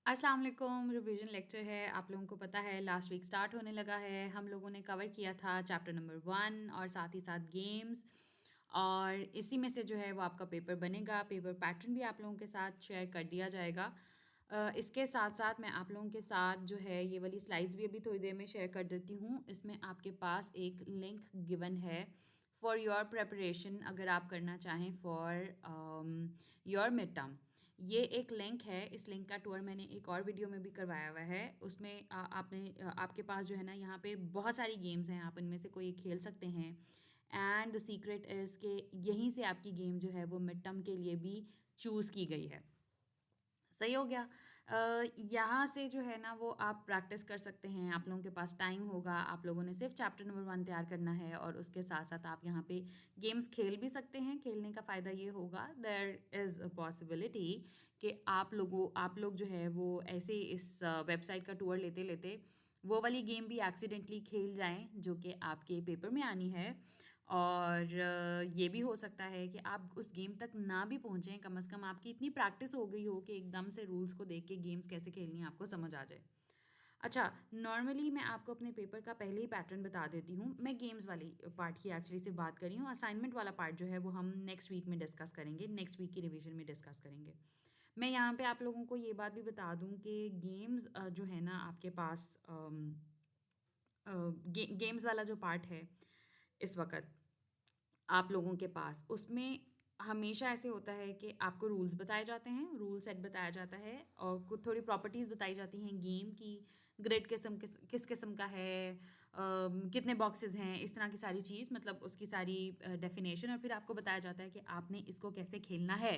अस्सलाम वालेकुम। Revision lecture है। आप लोगों को पता है लास्ट वीक स्टार्ट होने लगा है। हम लोगों ने कवर किया था चैप्टर नंबर 1 और साथ ही साथ गेम्स, और इसी में से जो है वो आपका पेपर बनेगा। पेपर पैटर्न भी आप लोगों के साथ शेयर कर दिया जाएगा। इसके साथ साथ मैं आप लोगों के साथ जो है ये वाली स्लाइड्स भी अभी थोड़ी देर में शेयर कर देती हूँ। इसमें आपके पास एक लिंक गिवन है फॉर योर प्रेपरेशन, अगर आप करना चाहें फॉर योर मिड टर्म। ये एक लिंक है। इस लिंक का टूर मैंने एक और वीडियो में भी करवाया हुआ है। उसमें आपके पास जो है ना, यहाँ पे बहुत सारी गेम्स हैं, आप इनमें से कोई एक खेल सकते हैं। एंड द सीक्रेट इज़ के यहीं से आपकी गेम जो है वो मिड टर्म के लिए भी चूज़ की गई है। सही हो गया। यहाँ से जो है ना वो आप प्रैक्टिस कर सकते हैं। आप लोगों के पास टाइम होगा, आप लोगों ने सिर्फ चैप्टर नंबर 1 तैयार करना है और उसके साथ साथ आप यहाँ पे गेम्स खेल भी सकते हैं। खेलने का फ़ायदा ये होगा, देयर इज़ अ पॉसिबिलिटी कि आप लोग जो है वो ऐसे ही इस वेबसाइट का टूर लेते लेते वो वाली गेम भी एक्सीडेंटली खेल जाएं जो कि आपके पेपर में आनी है। और ये भी हो सकता है कि आप उस गेम तक ना भी पहुँचें, कम से कम आपकी इतनी प्रैक्टिस हो गई हो कि एकदम से रूल्स को देख के गेम्स कैसे खेलनी है आपको समझ आ जाए। अच्छा, नॉर्मली मैं आपको अपने पेपर का पहले ही पैटर्न बता देती हूँ। मैं गेम्स वाली पार्ट की एक्चुअली से बात कर रही हूँ। असाइनमेंट वाला पार्ट जो है वो हम नेक्स्ट वीक में डिस्कस करेंगे, नेक्स्ट वीक की रिवीजन में डिस्कस करेंगे। मैं यहाँ पे आप लोगों को ये बात भी बता दूँ कि गेम्स जो है ना आपके पास गेम्स वाला जो पार्ट है इस वक्त आप लोगों के पास, उसमें हमेशा ऐसे होता है कि आपको रूल्स बताए जाते हैं, रूल सेट बताया जाता है और कुछ थोड़ी प्रॉपर्टीज़ बताई जाती हैं गेम की। ग्रिड किस किस्म का है, कितने बॉक्सेस हैं, इस तरह की सारी चीज़, मतलब उसकी सारी डेफिनेशन, और फिर आपको बताया जाता है कि आपने इसको कैसे खेलना है।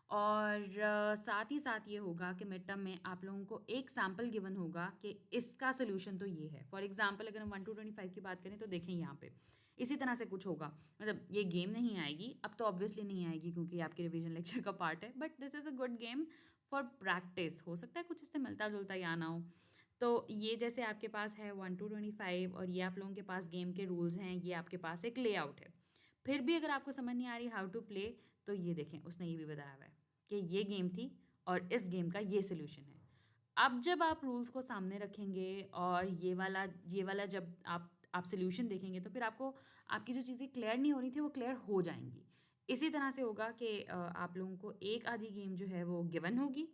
और साथ ही साथ ये होगा कि मिड टर्म में आप लोगों को एक सैम्पल गिवन होगा कि इसका सोल्यूशन तो ये है। फॉर एग्जांपल अगर हम 1 to 25 की बात करें तो देखें यहाँ पे इसी तरह से कुछ होगा। मतलब ये गेम नहीं आएगी, अब तो ऑब्वियसली नहीं आएगी क्योंकि ये आपके रिवीजन लेक्चर का पार्ट है, but this is a good game for practice. हो सकता है कुछ इससे मिलता जुलता या ना हो। तो ये जैसे आपके पास है 1 to 25 और ये आप लोगों के पास गेम के रूल्स हैं, ये आपके पास एक लेआउट है। फिर भी अगर आपको समझ नहीं आ रही हाउ टू प्ले, तो ये देखें उसने ये भी बताया हुआ है कि ये गेम थी और इस गेम का ये सोल्यूशन है। अब जब आप रूल्स को सामने रखेंगे और ये वाला जब आप सोल्यूशन देखेंगे तो फिर आपको आपकी जो चीज़ें क्लियर नहीं हो रही थी वो क्लियर हो जाएंगी। इसी तरह से होगा कि आप लोगों को एक आधी गेम जो है वो गिवन होगी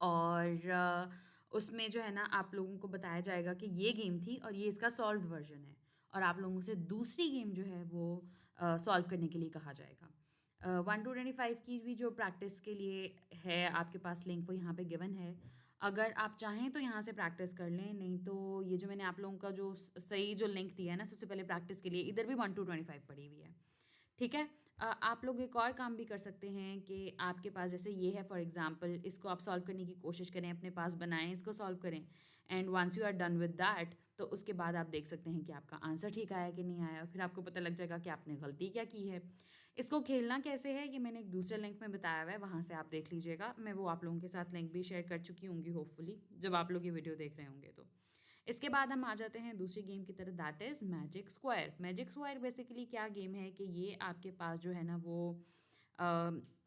और उसमें जो है ना आप लोगों को बताया जाएगा कि ये गेम थी और ये इसका सॉल्व्ड वर्जन है, और आप लोगों से दूसरी गेम जो है वो सॉल्व करने के लिए कहा जाएगा। 1 to 25 की भी जो प्रैक्टिस के लिए है आपके पास लिंक, वो यहाँ पे गिवन है। अगर आप चाहें तो यहाँ से प्रैक्टिस कर लें, नहीं तो ये जो मैंने आप लोगों का जो सही जो लिंक दिया है ना सबसे पहले प्रैक्टिस के लिए, इधर भी 1 to 25 पड़ी हुई है। ठीक है। आप लोग एक और काम भी कर सकते हैं कि आपके पास जैसे ये है फॉर एग्जांपल, इसको आप सॉल्व करने की कोशिश करें, अपने पास बनाएं, इसको सॉल्व करें, and once you are done with that तो उसके बाद आप देख सकते हैं कि आपका आंसर ठीक आया कि नहीं आया, और फिर आपको पता लग जाएगा कि आपने गलती क्या की है। इसको खेलना कैसे है ये मैंने एक दूसरे लिंक में बताया हुआ है, वहाँ से आप देख लीजिएगा। मैं वो आप लोगों के साथ लिंक भी शेयर कर चुकी होंगी होपफुली, जब आप लोग ये वीडियो देख रहे होंगे तो। इसके बाद हम आ जाते हैं दूसरी गेम की तरफ, that is magic square. Magic square basically क्या गेम है कि ये आपके पास जो है ना वो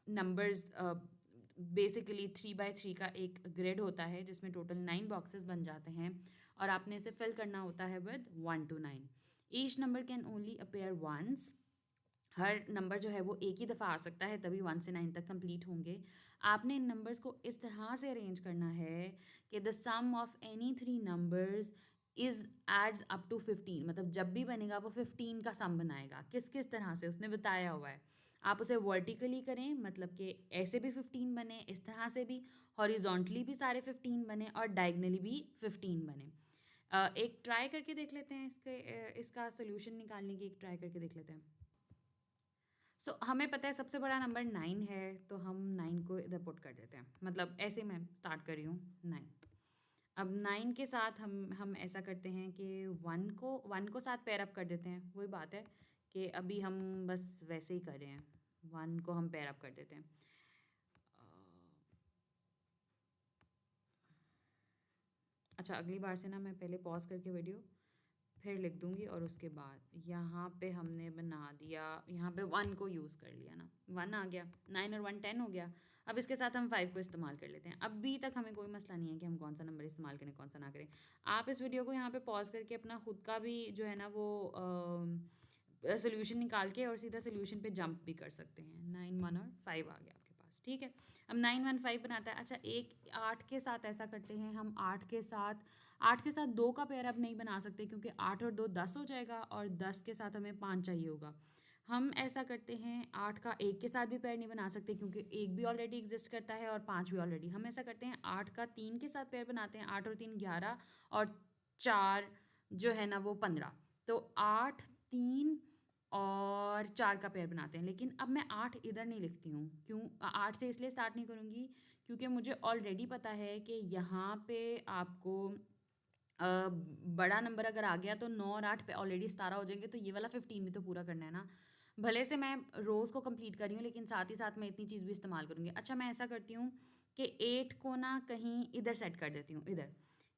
नंबर्स, बेसिकली 3 by 3 का एक ग्रिड होता है जिसमें टोटल 9 बॉक्सेस बन जाते हैं और आपने इसे फिल करना होता है with 1 to 9। Each number can only appear once. हर नंबर जो है वो एक ही दफ़ा आ सकता है, तभी 1 से 9 तक कंप्लीट होंगे। आपने इन नंबर्स को इस तरह से अरेंज करना है कि the sum of any 3 numbers is adds up to 15। मतलब जब भी बनेगा वो 15 का सम बनाएगा। किस किस तरह से उसने बताया हुआ है। आप उसे वर्टिकली करें, मतलब कि ऐसे भी 15 बने, इस तरह से भी, हॉरिजॉन्टली भी सारे 15 बने और डायगनली भी 15 बने। एक ट्राई करके देख लेते हैं, इसका सोल्यूशन निकालने की एक ट्राई करके देख लेते हैं। हमें पता है सबसे बड़ा नंबर 9 है, तो हम 9 को इधर पुट कर देते हैं। मतलब ऐसे मैं स्टार्ट कर रही हूँ 9। अब 9 के साथ हम ऐसा करते हैं कि 1 को साथ पेयर अप कर देते हैं। वही बात है कि अभी हम बस वैसे ही कर रहे हैं, 1 को हम पेयर अप कर देते हैं। अ, अच्छा, अगली बार से ना मैं पहले पॉज करके वीडियो फिर लिख दूँगी और उसके बाद यहाँ पे हमने बना दिया, यहाँ पे 1 को यूज़ कर लिया ना, 1 आ गया, 9 और 1 10 हो गया। अब इसके साथ हम 5 को इस्तेमाल कर लेते हैं। अभी तक हमें कोई मसला नहीं है कि हम कौन सा नंबर इस्तेमाल करें, कौन सा ना करें। आप इस वीडियो को यहाँ पे पॉज़ करके अपना खुद का भी जो है ना वो सोल्यूशन निकाल के और सीधा सोल्यूशन पे जंप भी कर सकते हैं। 9 1 और 5 आ गया आपके पास, ठीक है। अब 9 1 5 बनाता है। अच्छा, एक 8 के साथ ऐसा करते हैं, हम 8 के साथ 2 का पेयर अब नहीं बना सकते क्योंकि 8 और 2 10 हो जाएगा और 10 के साथ हमें 5 चाहिए होगा। हम ऐसा करते हैं, 8 का 1 के साथ भी पेयर नहीं बना सकते क्योंकि 1 भी ऑलरेडी एग्जिस्ट करता है और 5 भी ऑलरेडी। हम ऐसा करते हैं, 8 का 3 के साथ पेयर बनाते हैं, 8 और 3 11 और 4 जो है ना वो 15। तो 8 3 और 4 का पेयर बनाते हैं। लेकिन अब मैं 8 इधर नहीं लिखती हूँ, क्यों? 8 से इसलिए स्टार्ट नहीं करूँगी क्योंकि मुझे ऑलरेडी पता है कि यहाँ पे आपको बड़ा नंबर अगर आ गया तो 9 और 8 पे ऑलरेडी 17 हो जाएंगे, तो ये वाला 15 भी तो पूरा करना है ना। भले से मैं रोज़ को कंप्लीट कर रही हूँ लेकिन साथ ही साथ मैं इतनी चीज़ भी इस्तेमाल करूँगी। अच्छा, मैं ऐसा करती हूँ कि 8 को ना कहीं इधर सेट कर देती हूँ, इधर,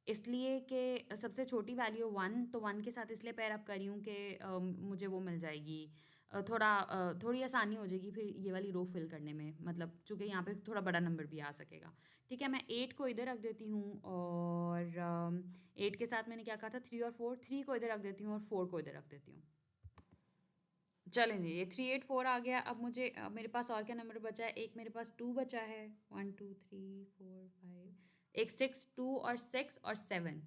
इसलिए कि सबसे छोटी वैल्यू 1, तो 1 के साथ इसलिए पेयर अप कर रही हूँ कि मुझे वो मिल जाएगी, थोड़ी आसानी हो जाएगी फिर ये वाली रो फिल करने में, मतलब चूँकि यहाँ पे थोड़ा बड़ा नंबर भी आ सकेगा। ठीक है, मैं 8 को इधर रख देती हूँ और 8 के साथ मैंने क्या कहा था, 3 और 4, 3 को इधर रख देती हूँ और 4 को इधर रख देती हूँ। चलें जी, ये 3 8 4 आ गया। अब मेरे पास और क्या नंबर बचा है, एक मेरे पास 2 बचा है, 1 2 3 4 5, एक 6, 2 और 6 और 7,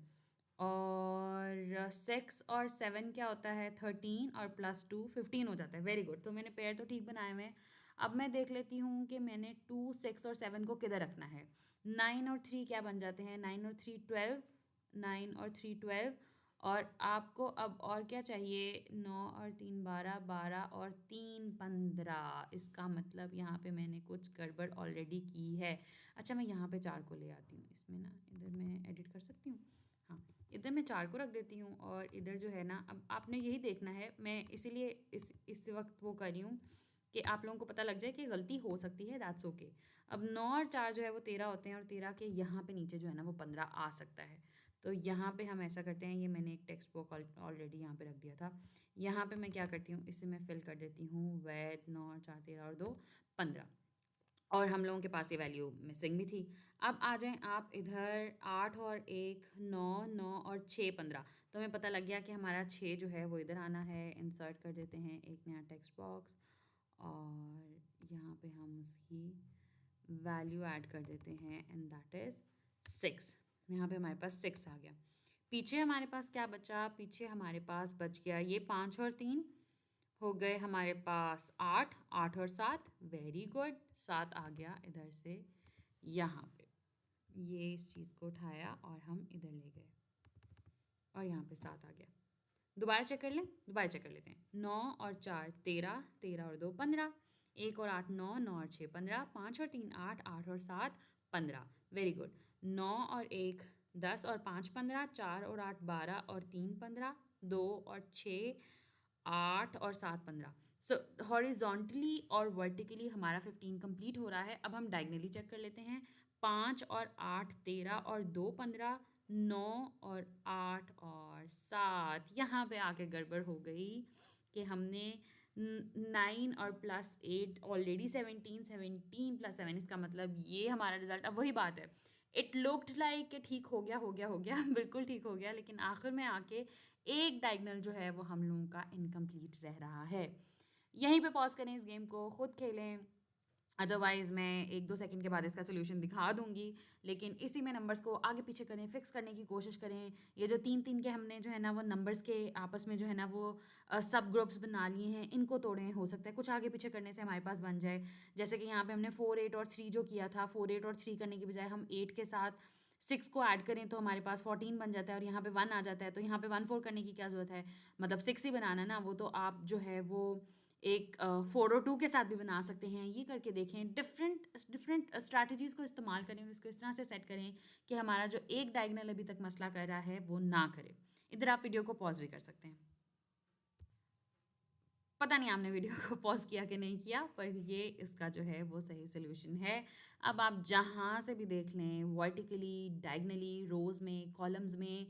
और 6 और 7 क्या होता है, 13 और +2 15 हो जाता है। वेरी गुड, तो मैंने पेयर तो ठीक बनाए हुए हैं। अब मैं देख लेती हूँ कि मैंने 2 6 और 7 को किधर रखना है। 9 और 3 क्या बन जाते हैं, 9 और 3 12, 9 और 3 12, और आपको अब और क्या चाहिए, 9 और 3 12, 12 और 3 15। इसका मतलब यहाँ पे मैंने कुछ गड़बड़ ऑलरेडी की है। अच्छा, मैं यहाँ पे 4 को ले आती हूँ, इसमें ना इधर मैं एडिट कर सकती हूँ। हाँ, इधर मैं 4 को रख देती हूँ और इधर जो है ना, अब आपने यही देखना है, मैं इसीलिए इस वक्त वो कर रही हूँ कि आप लोगों को पता लग जाए कि गलती हो सकती है, दैट्स ओके। अब 9 और 4 जो है वो 13 होते हैं और 13 के यहाँ पे नीचे जो है ना वो 15 आ सकता है। तो यहाँ पे हम ऐसा करते हैं, ये मैंने एक टेक्स्ट बुक ऑलरेडी यहाँ पे रख दिया था। यहाँ पे मैं क्या करती हूँ, इसे मैं फिल कर देती हूँ वैद 9 और 4 13 और 2 15, और हम लोगों के पास ये वैल्यू मिसिंग भी थी। अब आ जाएं आप इधर, 8 और 1 9, 9 और 6 15, तो हमें पता लग गया कि हमारा 6 जो है वो इधर आना है। इंसर्ट कर देते हैं एक नया टेक्स्ट बॉक्स और यहाँ पे हम उसकी वैल्यू ऐड कर देते हैं एंड दैट इज़ 6। यहाँ पे हमारे पास 6 आ गया। पीछे हमारे पास क्या बचा, पीछे हमारे पास बच गया ये 5 और 3, हो गए हमारे पास 8, 8 और 7, वेरी गुड, 7 आ गया इधर से यहाँ पे। ये इस चीज़ को उठाया और हम इधर ले गए और यहाँ पे 7 आ गया। दोबारा चेक कर लें, दोबारा चेक कर लेते हैं। 9 और 4 13, 13 और 2 15, 1 और 8 9, 9 और 6 15, 5 और 3 8, 8 और 7 15, वेरी गुड। 9 और 1 10 और 5 15, 4 और 8 12 और 3 15, 2 और 6 8 और 7 15। सो हॉरिजॉन्टली और वर्टिकली हमारा 15 कंप्लीट हो रहा है। अब हम डायगनली चेक कर लेते हैं। 5 और 8 13 और 2 15, 9 और 8 और 7, यहाँ पे आके गड़बड़ हो गई कि हमने 9 और +8 ऑलरेडी 17, 17 + 7, इसका मतलब ये हमारा रिजल्ट। अब वही बात है, इट लुक्ड लाइक कि ठीक हो गया हो गया हो गया बिल्कुल ठीक हो गया, लेकिन आखिर में आके एक डायगनल जो है वो हम लोगों का इनकम्प्लीट रह रहा है। यहीं पे पॉज करें, इस गेम को खुद खेलें, अदरवाइज़ मैं 1-2 सेकंड के बाद इसका सोल्यूशन दिखा दूंगी, लेकिन इसी में नंबर्स को आगे पीछे करें, फिक्स करने की कोशिश करें। ये जो 3-3 के हमने जो है ना वो नंबर्स के आपस में जो है ना वो सब ग्रुप्स बना लिए हैं, इनको तोड़ें। हो सकता है कुछ आगे पीछे करने से हमारे पास बन जाए। जैसे कि यहाँ पे हमने 4 8 और 3 जो किया था, 4 8 और 3 करने की बजाय हम 8 के साथ 6 को ऐड करें तो हमारे पास 14 बन जाता है और यहाँ पे 1 आ जाता है। तो यहाँ पे 1 4 करने की क्या ज़रूरत है, मतलब 6 ही बनाना ना, वो तो आप जो है वो एक 4 और 2 के साथ भी बना सकते हैं। ये करके देखें, डिफरेंट स्ट्रैटेजीज़ को इस्तेमाल करें और इसको इस तरह से सेट करें कि हमारा जो एक डायगनल अभी तक मसला कर रहा है वो ना करे। इधर आप वीडियो को पॉज भी कर सकते हैं। पता नहीं आपने वीडियो को पॉज किया कि नहीं किया, पर ये इसका जो है वो सही सोल्यूशन है। अब आप जहाँ से भी देख लें, वर्टिकली, डायगनली, रोज़ में, कॉलम्स में,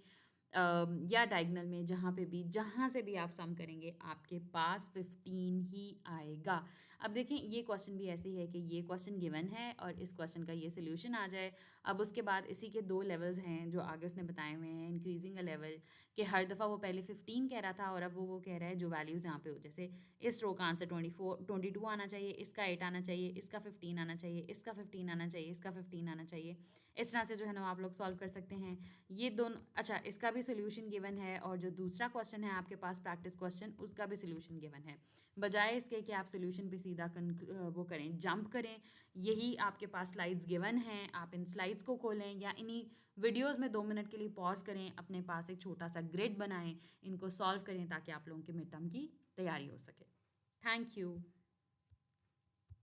या डायगोनल में, जहाँ से भी आप सम करेंगे आपके पास 15 ही आएगा। अब देखें ये क्वेश्चन भी ऐसे ही है कि ये क्वेश्चन गिवन है और इस क्वेश्चन का ये सोल्यूशन आ जाए। अब उसके बाद इसी के 2 लेवल्स हैं जो आगे उसने बताए हुए हैं, इंक्रीजिंग अ लेवल, कि हर दफ़ा वो पहले 15 कह रहा था और अब वो कह रहा है जो वैल्यूज़ यहाँ पे हो, जैसे इस रो का आंसर 22 आना चाहिए, इसका 8 आना चाहिए, इसका 15 आना चाहिए, इसका 15 आना चाहिए, इसका 15 आना चाहिए। इस तरह से जो है ना आप लोग सॉल्व कर सकते हैं ये दोनों। अच्छा, इसका भी सोल्यूशन गिवन है और जो दूसरा क्वेश्चन है आपके पास प्रैक्टिस क्वेश्चन, उसका भी सोल्यूशन गिवन है। बजाय इसके कि आप सोल्यूशन पे सीधा वो करें, जंप करें, यही आपके पास स्लाइड्स गिवन हैं, आप इन स्लाइड्स को खोलें या इन्हीं वीडियोस में 2 मिनट के लिए पॉज करें, अपने पास एक छोटा सा ग्रिड बनाएं, इनको सॉल्व करें ताकि आप लोगों के मिड टर्म की तैयारी हो सके। Thank you.